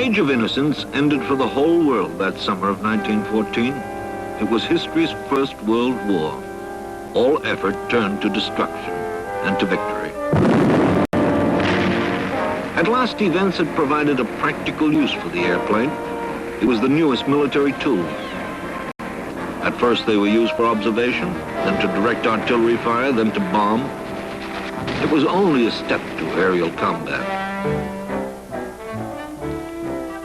age of innocence ended for the whole world that summer of 1914. It was history's first World War. All effort turned to destruction and to victory. At last, events had provided a practical use for the airplane. It was the newest military tool. At first, they were used for observation, then to direct artillery fire, then to bomb. It was only a step to aerial combat.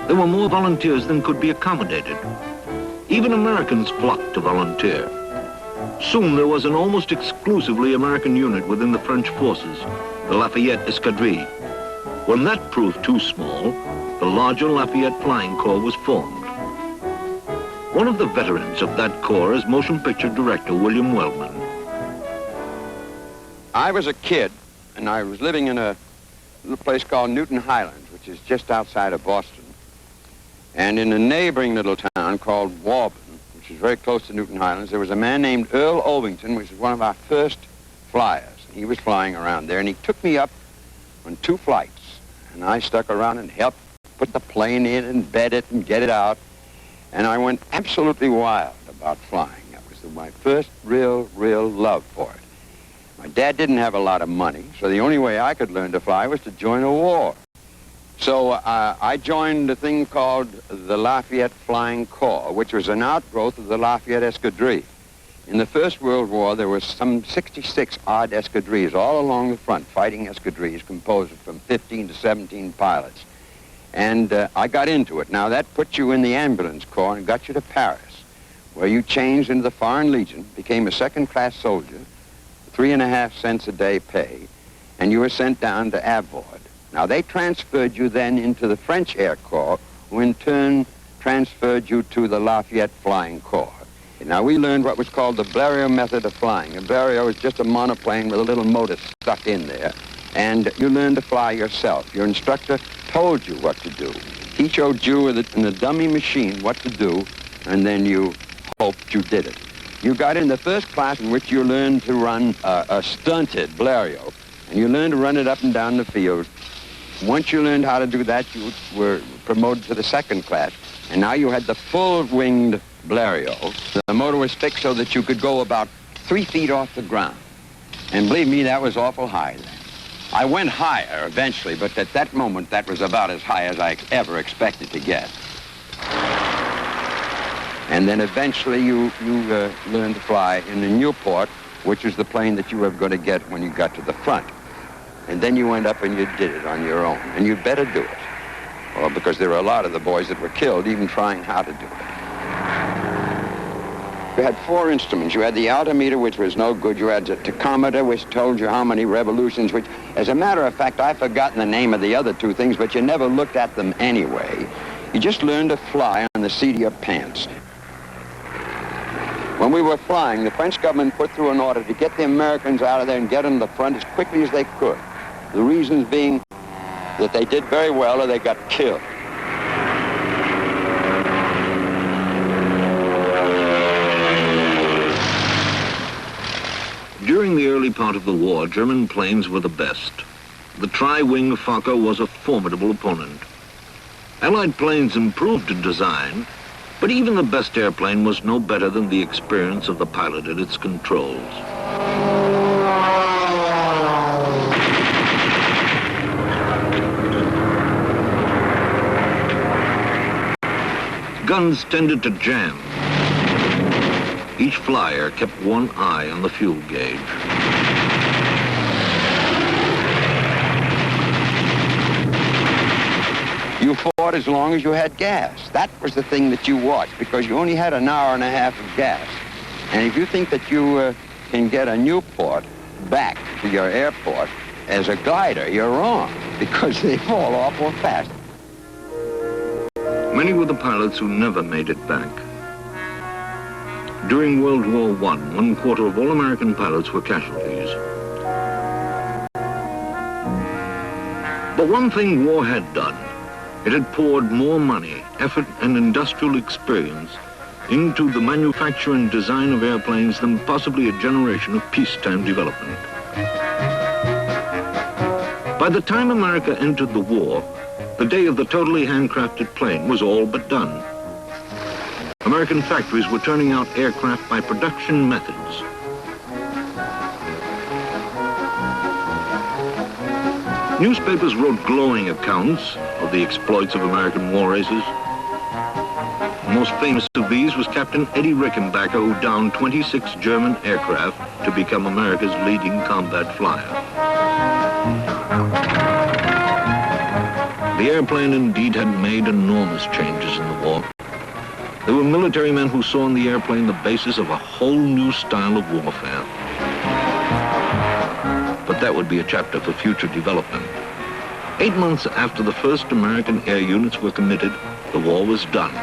There were more volunteers than could be accommodated. Even Americans flocked to volunteer. Soon there was an almost exclusively American unit within the French forces, the Lafayette Escadrille. When that proved too small, the larger Lafayette Flying Corps was formed. One of the veterans of that corps is motion picture director William Wellman. I was a kid, and I was living in a little place called Newton Highlands, which is just outside of Boston. And in a neighboring little town called Walben, which is very close to Newton Highlands, there was a man named Earl Ovington, which was one of our first flyers. He was flying around there, and he took me up on 2 flights. And I stuck around and helped put the plane in and bed it and get it out. And I went absolutely wild about flying. That was my first real love for it. My dad didn't have a lot of money, so the only way I could learn to fly was to join a war. So I joined a thing called the Lafayette Flying Corps, which was an outgrowth of the Lafayette Escadrille. In the First World War, there were some 66 odd escadrilles all along the front, fighting escadrilles composed of from 15 to 17 pilots. And I got into it. Now, that put you in the ambulance corps and got you to Paris, where you changed into the Foreign Legion, became a second-class soldier, 3.5 cents a day pay, and you were sent down to Avoid. Now, they transferred you then into the French Air Corps, who in turn transferred you to the Lafayette Flying Corps. Now, we learned what was called the Blériot method of flying. A Blériot is just a monoplane with a little motor stuck in there, and you learned to fly yourself. Your instructor told you what to do. He showed you in a dummy machine what to do, and then you hoped you did it. You got in the first class in which you learned to run a stunted Blériot, and you learned to run it up and down the field. Once you learned how to do that, you were promoted to the second class, and now you had the full-winged Blériot. The motor was fixed so that you could go about 3 feet off the ground. And believe me, that was awful high then. I went higher eventually, but at that moment, that was about as high as I ever expected to get. And then eventually you learned to fly in the Newport, which was the plane that you were going to get when you got to the front. And then you went up and you did it on your own. And you'd better do it. Well, because there were a lot of the boys that were killed even trying how to do it. You had 4 instruments. You had the altimeter, which was no good. You had the tachometer, which told you how many revolutions, which, as a matter of fact, I've forgotten the name of the other 2 things, but you never looked at them anyway. You just learned to fly on the seat of your pants. When we were flying, the French government put through an order to get the Americans out of there and get them to the front as quickly as they could. The reasons being that they did very well or they got killed. During the early part of the war, German planes were the best. The tri-wing Fokker was a formidable opponent. Allied planes improved in design, but even the best airplane was no better than the experience of the pilot at its controls. Guns tended to jam. Each flyer kept one eye on the fuel gauge. You fought as long as you had gas. That was the thing that you watched, because you only had an hour and a half of gas. And if you think that you can get a Newport back to your airport as a glider, you're wrong, because they fall awful fast. Many were the pilots who never made it back. During World War I, 1/4 of all American pilots were casualties. But one thing war had done, it had poured more money, effort, and industrial experience into the manufacture and design of airplanes than possibly a generation of peacetime development. By the time America entered the war, The day of the totally handcrafted plane was all but done. American factories were turning out aircraft by production methods. Newspapers wrote glowing accounts of the exploits of American war racers. The most famous of these was Captain Eddie Rickenbacker, who downed 26 German aircraft to become America's leading combat flyer. The airplane indeed had made enormous changes in the war. There were military men who saw in the airplane the basis of a whole new style of warfare. But that would be a chapter for future development. 8 months after the first American air units were committed, the war was done.